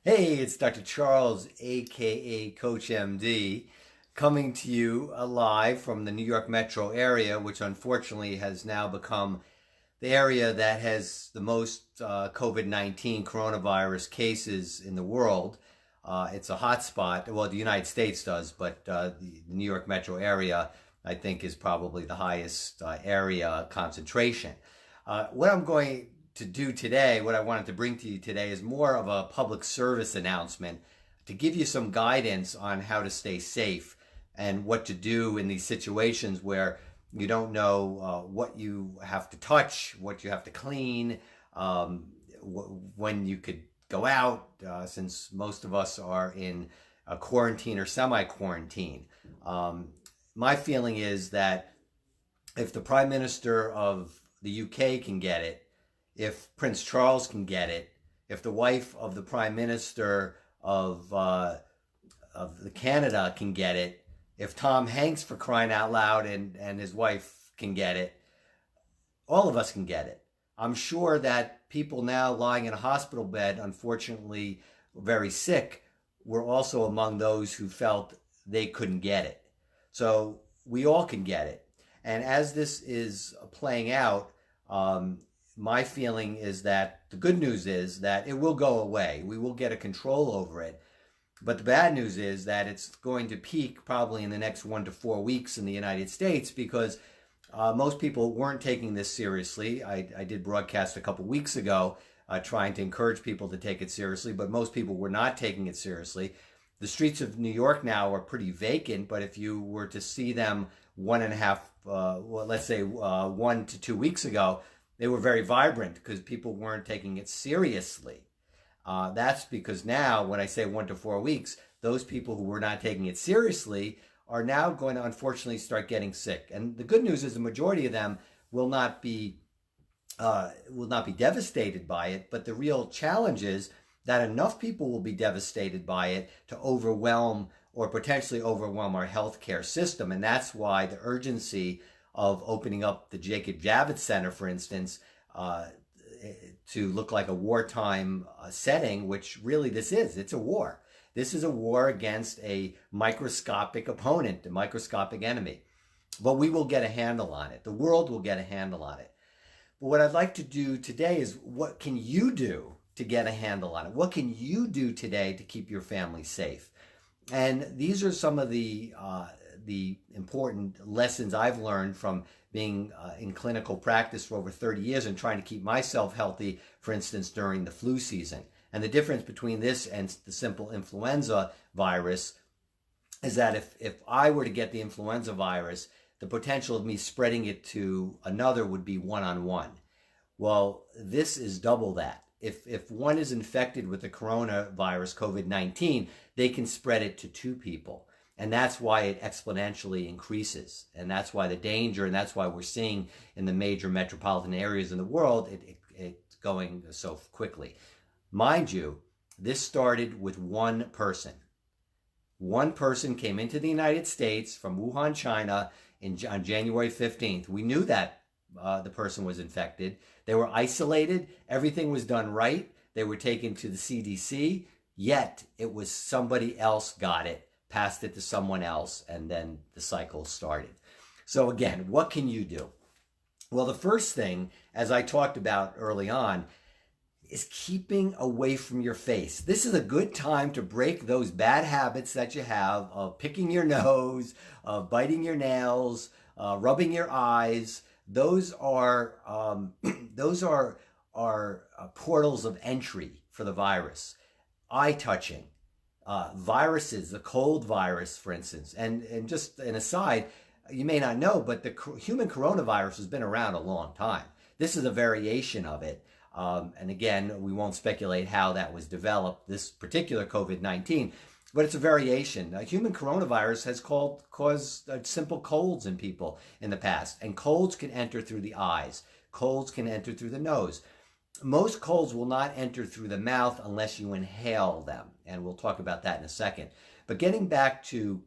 Hey, it's Dr. Charles, aka CoachMD, coming to you live from the New York metro area, which unfortunately has now become the area that has the most COVID-19 coronavirus cases in the world. It's a hotspot. Well, the United States does, but the New York metro area, I think, is probably the highest area concentration. What I'm going to do today, what I wanted to bring to you today, is more of a public service announcement to give you some guidance on how to stay safe and what to do in these situations where you don't know what you have to touch, what you have to clean, when you could go out, since most of us are in a quarantine or semi-quarantine. My feeling is that if the Prime Minister of the UK can get it, if Prince Charles can get it, if the wife of the Prime Minister of the Canada can get it, if Tom Hanks, for crying out loud, and his wife can get it, all of us can get it. I'm sure that people now lying in a hospital bed, unfortunately very sick, were also among those who felt they couldn't get it. So we all can get it. And as this is playing out, my feeling is that the good news is that it will go away. We will get a control over it. But the bad news is that it's going to peak probably in the next 1 to 4 weeks in the United States because most people weren't taking this seriously. I did broadcast a couple weeks ago trying to encourage people to take it seriously, but most people were not taking it seriously. The streets of New York now are pretty vacant, but if you were to see them 1 to 2 weeks ago, they were very vibrant because people weren't taking it seriously. That's because now, when I say 1 to 4 weeks, those people who were not taking it seriously are now going to unfortunately start getting sick. And the good news is the majority of them will not be devastated by it. But the real challenge is that enough people will be devastated by it to overwhelm or potentially overwhelm our healthcare system. And that's why the urgency of opening up the Jacob Javits Center, for instance, to look like a wartime setting, which really this is. It's a war. This is a war against a microscopic opponent, a microscopic enemy. But we will get a handle on it. The world will get a handle on it. But what I'd like to do today is, what can you do to get a handle on it? What can you do today to keep your family safe? And these are some of the important lessons I've learned from being in clinical practice for over 30 years and trying to keep myself healthy, for instance, during the flu season. And the difference between this and the simple influenza virus is that if I were to get the influenza virus, the potential of me spreading it to another would be one-on-one. Well, this is double that. If one is infected with the coronavirus, COVID-19, they can spread it to 2 people. And that's why it exponentially increases. And that's why the danger, and that's why we're seeing in the major metropolitan areas in the world, it's going so quickly. Mind you, this started with one person. One person came into the United States from Wuhan, China on January 15th. We knew that the person was infected. They were isolated. Everything was done right. They were taken to the CDC, yet it was somebody else got it, passed it to someone else, and then the cycle started. So again, what can you do? Well, the first thing, as I talked about early on, is keeping away from your face. This is a good time to break those bad habits that you have of picking your nose, of biting your nails, rubbing your eyes. Those are portals of entry for the virus. Eye touching, viruses, the cold virus, for instance. And just an aside, you may not know, but the human coronavirus has been around a long time. This is a variation of it. And again, we won't speculate how that was developed, this particular COVID-19, but it's a variation. A human coronavirus has caused simple colds in people in the past, and colds can enter through the eyes. Colds can enter through the nose. Most colds will not enter through the mouth unless you inhale them, and we'll talk about that in a second. But getting back to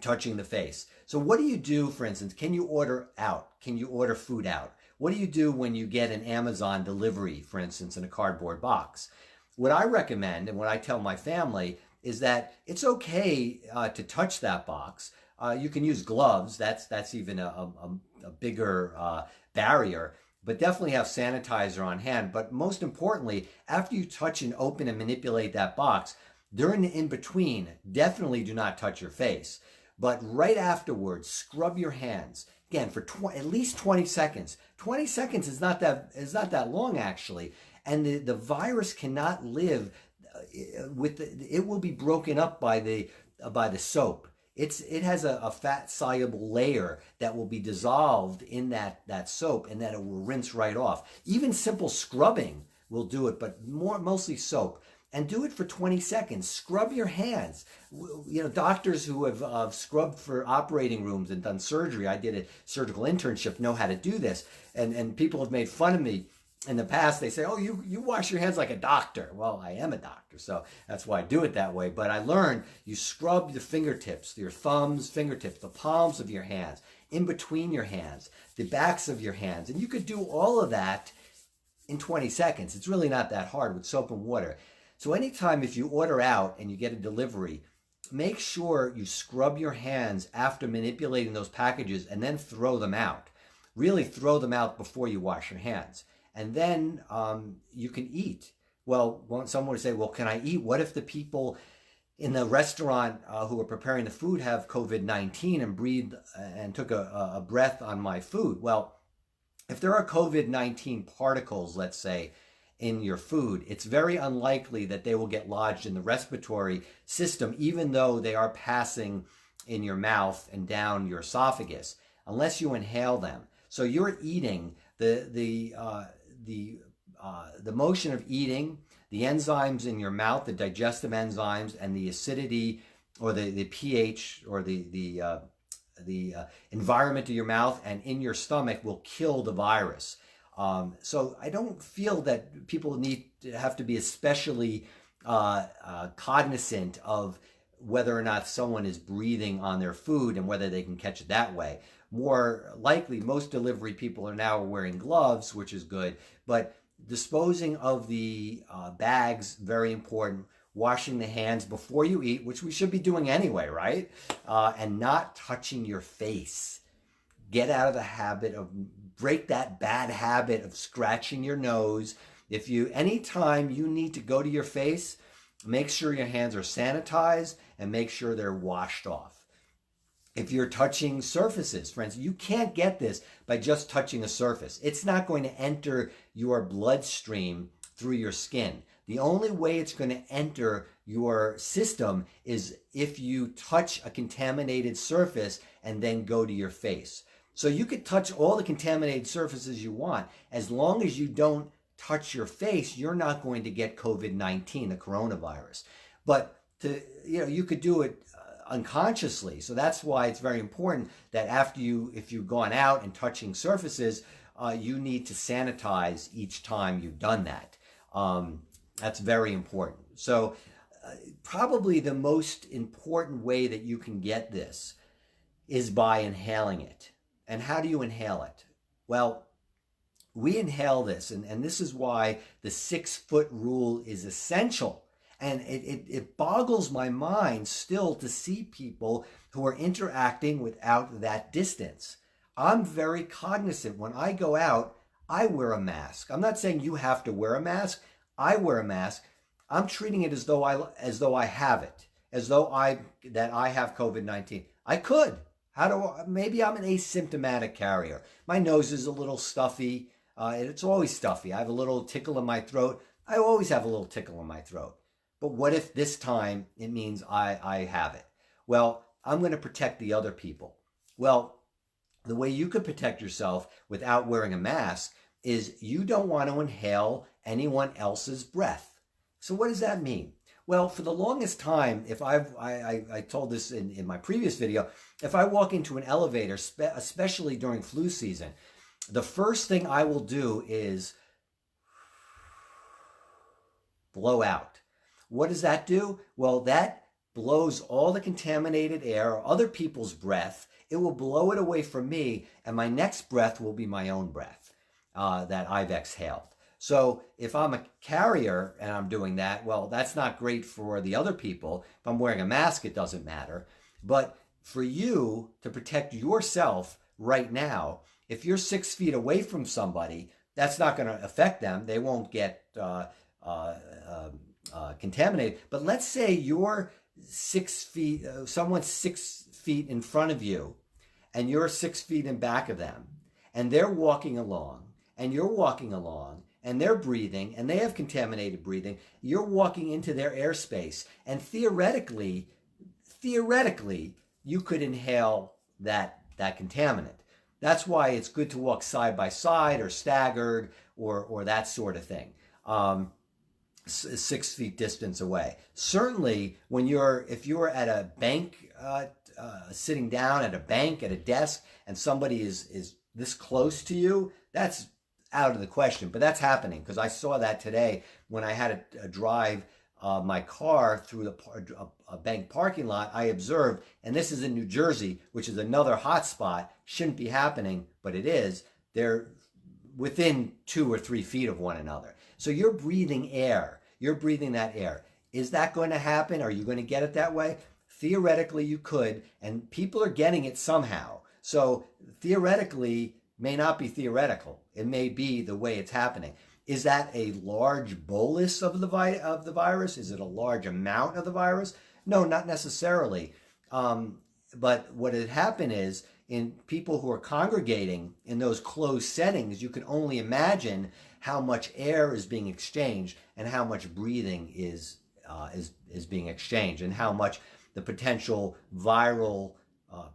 touching the face. So what do you do, for instance? Can you order out? Can you order food out? What do you do when you get an Amazon delivery, for instance, in a cardboard box? what I recommend and what I tell my family is that it's okay to touch that box. You can use gloves. That's even a bigger barrier. But definitely have sanitizer on hand. But most importantly, after you touch and open and manipulate that box, during the in-between, definitely do not touch your face. But right afterwards, scrub your hands. Again, for at least 20 seconds. 20 seconds is not that long, actually. And the virus cannot live it will be broken up by the soap. It has a fat soluble layer that will be dissolved in that soap, and that it will rinse right off. Even simple scrubbing will do it, but mostly soap. And do it for 20 seconds. Scrub your hands. Doctors who have scrubbed for operating rooms and done surgery, I did a surgical internship, know how to do this. And people have made fun of me in the past. They say, oh, you wash your hands like a doctor. Well, I am a doctor, so that's why I do it that way. But I learned you scrub the fingertips, your thumbs, fingertips, the palms of your hands, in between your hands, the backs of your hands. And you could do all of that in 20 seconds. It's really not that hard with soap and water. So anytime if you order out and you get a delivery, make sure you scrub your hands after manipulating those packages and then throw them out. Really throw them out before you wash your hands. And then you can eat. Well, someone would say, well, can I eat? What if the people in the restaurant who are preparing the food have COVID-19 and breathed and took a breath on my food? Well, if there are COVID-19 particles, let's say, in your food, it's very unlikely that they will get lodged in the respiratory system, even though they are passing in your mouth and down your esophagus, unless you inhale them. So you're eating the motion of eating, the enzymes in your mouth, the digestive enzymes, and the acidity or the pH or the environment of your mouth and in your stomach will kill the virus. So I don't feel that people have to be especially cognizant of whether or not someone is breathing on their food and whether they can catch it that way. More likely, most delivery people are now wearing gloves, which is good, but disposing of the bags, very important. Washing the hands before you eat, which we should be doing anyway, right? And not touching your face. Get out of the habit of, break that bad habit of scratching your nose. Anytime you need to go to your face, make sure your hands are sanitized and make sure they're washed off. If you're touching surfaces, for instance, you can't get this by just touching a surface. It's not going to enter your bloodstream through your skin. The only way it's going to enter your system is if you touch a contaminated surface and then go to your face. So you could touch all the contaminated surfaces you want. As long as you don't touch your face, you're not going to get COVID-19, the coronavirus. But you could do it unconsciously. So that's why it's very important that if you've gone out and touching surfaces, you need to sanitize each time you've done that. That's very important. So probably the most important way that you can get this is by inhaling it. And how do you inhale it? Well, we inhale this, and this is why the 6-foot rule is essential. And it boggles my mind still to see people who are interacting without that distance. I'm very cognizant. When I go out, I wear a mask. I'm not saying you have to wear a mask. I wear a mask. I'm treating it as though I have it, as though I have COVID-19. I could. Maybe I'm an asymptomatic carrier. My nose is a little stuffy. It's always stuffy. I have a little tickle in my throat. I always have a little tickle in my throat. But what if this time it means I have it? Well, I'm going to protect the other people. Well, the way you could protect yourself without wearing a mask is you don't want to inhale anyone else's breath. So what does that mean? Well, for the longest time, if I told this in my previous video, if I walk into an elevator, especially during flu season, the first thing I will do is blow out. What does that do? Well, that blows all the contaminated air or other people's breath. It will blow it away from me, and my next breath will be my own breath that I've exhaled. So if I'm a carrier and I'm doing that, well, that's not great for the other people. If I'm wearing a mask, it doesn't matter. But for you to protect yourself right now, if you're 6 feet away from somebody, that's not going to affect them. They won't get uh, contaminated. But let's say you're 6 feet, someone's 6 feet in front of you, and you're 6 feet in back of them, and they're walking along, and you're walking along, and they're breathing, and they have contaminated breathing. You're walking into their airspace, and theoretically, you could inhale that contaminant. That's why it's good to walk side by side or staggered or that sort of thing. 6 feet distance away. Certainly, if you're at a bank, sitting down at a bank at a desk, and somebody is this close to you, that's out of the question. But that's happening because I saw that today when I had to drive my car through a bank parking lot. I observed, and this is in New Jersey, which is another hot spot. Shouldn't be happening, but it is. They're within 2 or 3 feet of one another. So you're breathing air. You're breathing that air. Is that going to happen? Are you going to get it that way? Theoretically, you could, and people are getting it somehow. So theoretically, may not be theoretical. It may be the way it's happening. Is that a large bolus of the virus? Is it a large amount of the virus? No, not necessarily. But what had happened is in people who are congregating in those closed settings, you can only imagine how much air is being exchanged and how much breathing is being exchanged and how much the potential viral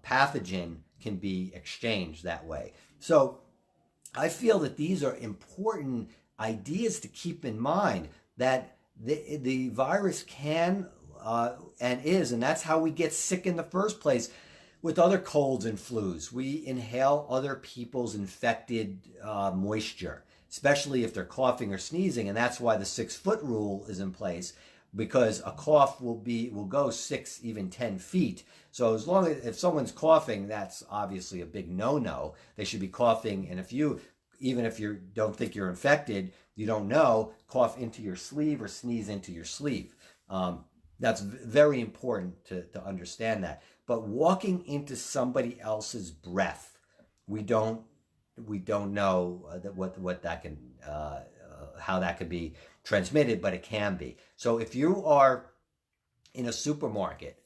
pathogen can be exchanged that way. So I feel that these are important ideas to keep in mind, that the virus can and is, and that's how we get sick in the first place with other colds and flus. We inhale other people's infected moisture, especially if they're coughing or sneezing, and that's why the 6 foot rule is in place, because a cough will go 6, even 10 feet. So as long as if someone's coughing, that's obviously a big no-no. They should be coughing, and even if you don't think you're infected, you don't know, cough into your sleeve or sneeze into your sleeve. That's very important to understand that. But walking into somebody else's breath, we don't know what that can how that could be transmitted, but it can be. So if you are in a supermarket,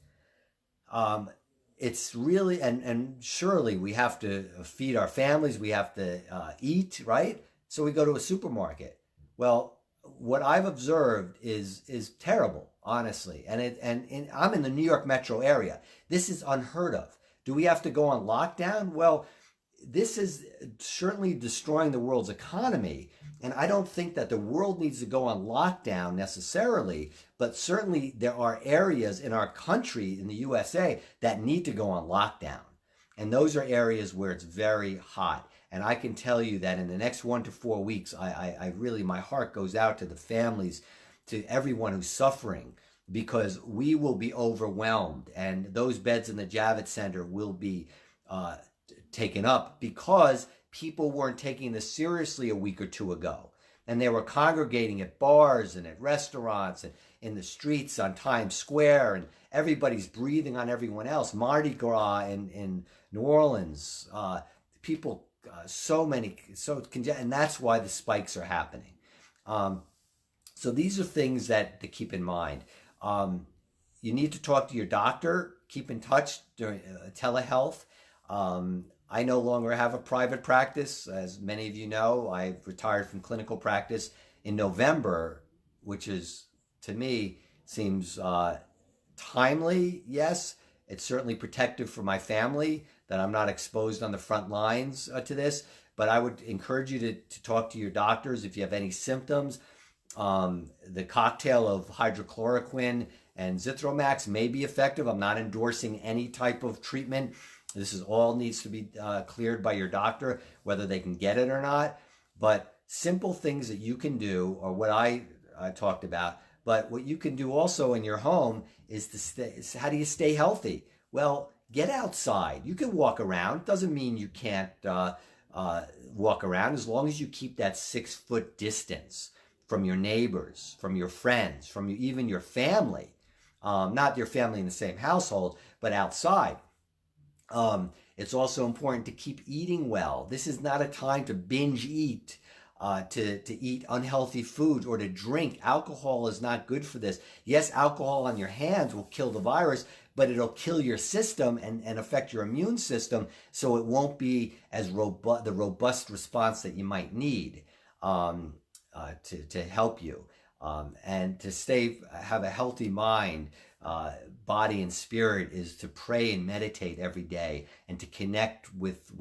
it's really, and surely we have to feed our families, we have to eat, right? So we go to a supermarket. Well, what I've observed is terrible, honestly. And I'm in the New York metro area. This is unheard of. Do we have to go on lockdown? Well, this is certainly destroying the world's economy. And I don't think that the world needs to go on lockdown necessarily, but certainly there are areas in our country, in the USA, that need to go on lockdown. And those are areas where it's very hot. And I can tell you that in the next 1 to 4 weeks, I really, my heart goes out to the families, to everyone who's suffering, because we will be overwhelmed. And those beds in the Javits Center will be taken up because people weren't taking this seriously a week or two ago. And they were congregating at bars and at restaurants and in the streets on Times Square, and everybody's breathing on everyone else. Mardi Gras in New Orleans, people, and that's why the spikes are happening. So these are things to keep in mind. You need to talk to your doctor, keep in touch during telehealth. I no longer have a private practice. As many of you know, I retired from clinical practice in November, which is, to me, seems timely. Yes, it's certainly protective for my family that I'm not exposed on the front lines to this. But I would encourage you to talk to your doctors if you have any symptoms. The cocktail of hydrochloroquine and Zithromax may be effective. I'm not endorsing any type of treatment. This all needs to be cleared by your doctor, whether they can get it or not. But simple things that you can do, or what I talked about, but what you can do also in your home is how do you stay healthy? Well, get outside. You can walk around. Doesn't mean you can't walk around, as long as you keep that 6 foot distance from your neighbors, from your friends, from even your family, not your family in the same household, but outside. It's also important to keep eating well. This is not a time to binge eat, to eat unhealthy foods or to drink. Alcohol is not good for this. Yes, alcohol on your hands will kill the virus, but it'll kill your system and affect your immune system, so it won't be as robust, the robust response that you might need to help you. And to have a healthy mind, body and spirit, is to pray and meditate every day and to connect with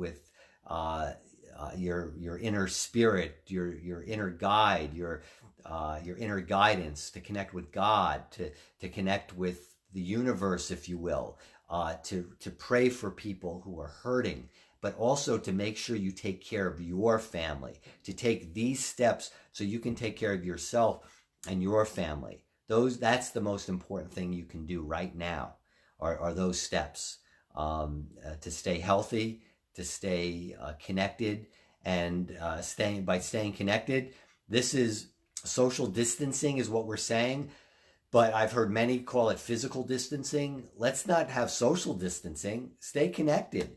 your inner spirit, your inner guide, your inner guidance, to connect with God, to connect with the universe, if you will, to pray for people who are hurting, but also to make sure you take care of your family, to take these steps so you can take care of yourself and your family. That's the most important thing you can do right now, are those steps, to stay healthy, to stay connected, and by staying connected. This is social distancing is what we're saying, but I've heard many call it physical distancing. Let's not have social distancing. Stay connected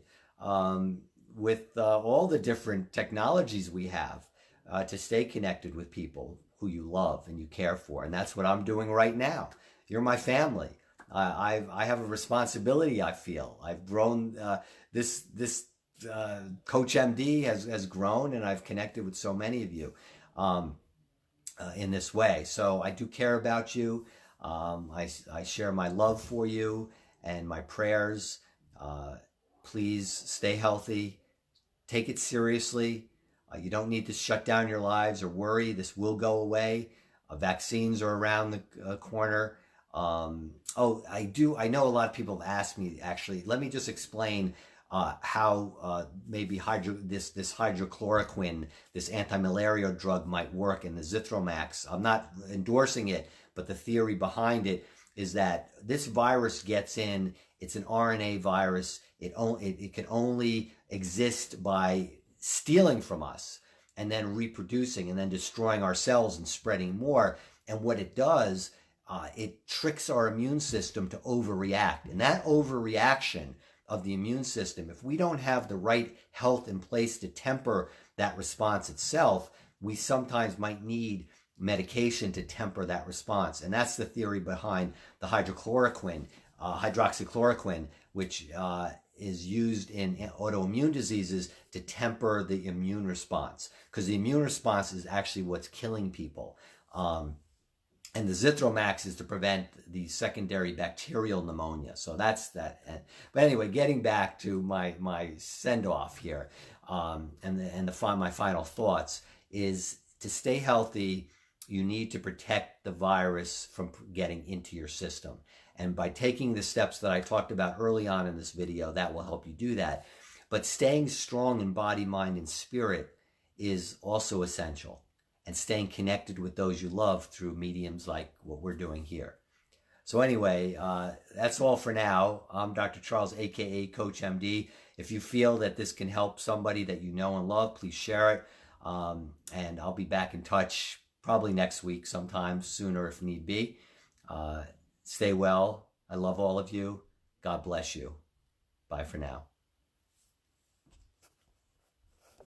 with all the different technologies we have, to stay connected with people who you love and you care for. And that's what I'm doing right now. You're my family. I have a responsibility, I feel. I've grown, this CoachMD has grown, and I've connected with so many of you in this way. So I do care about you. I share my love for you and my prayers. Please stay healthy. Take it seriously. You don't need to shut down your lives or worry. This will go away. Vaccines are around the corner. I know a lot of people have asked me, actually. Let me just explain how maybe this hydrochloroquine, this anti-malaria drug, might work in the Zithromax. I'm not endorsing it, but the theory behind it is that this virus gets in. It's an RNA virus. It can only exist by stealing from us and then reproducing and then destroying our cells and spreading more. And what it does, it tricks our immune system to overreact. And that overreaction of the immune system, if we don't have the right health in place to temper that response itself, we sometimes might need medication to temper that response. And that's the theory behind the hydroxychloroquine, which is used in autoimmune diseases to temper the immune response, because the immune response is actually what's killing people. And the Zithromax is to prevent the secondary bacterial pneumonia. So that's that. But anyway, getting back to my send-off here, and my final thoughts is to stay healthy. You need to protect the virus from getting into your system. And by taking the steps that I talked about early on in this video, that will help you do that. But staying strong in body, mind, and spirit is also essential. And staying connected with those you love through mediums like what we're doing here. So anyway, that's all for now. I'm Dr. Charles, aka CoachMD. If you feel that this can help somebody that you know and love, please share it. And I'll be back in touch probably next week, sometime sooner if need be. Stay well. I love all of you. God bless you. Bye for now.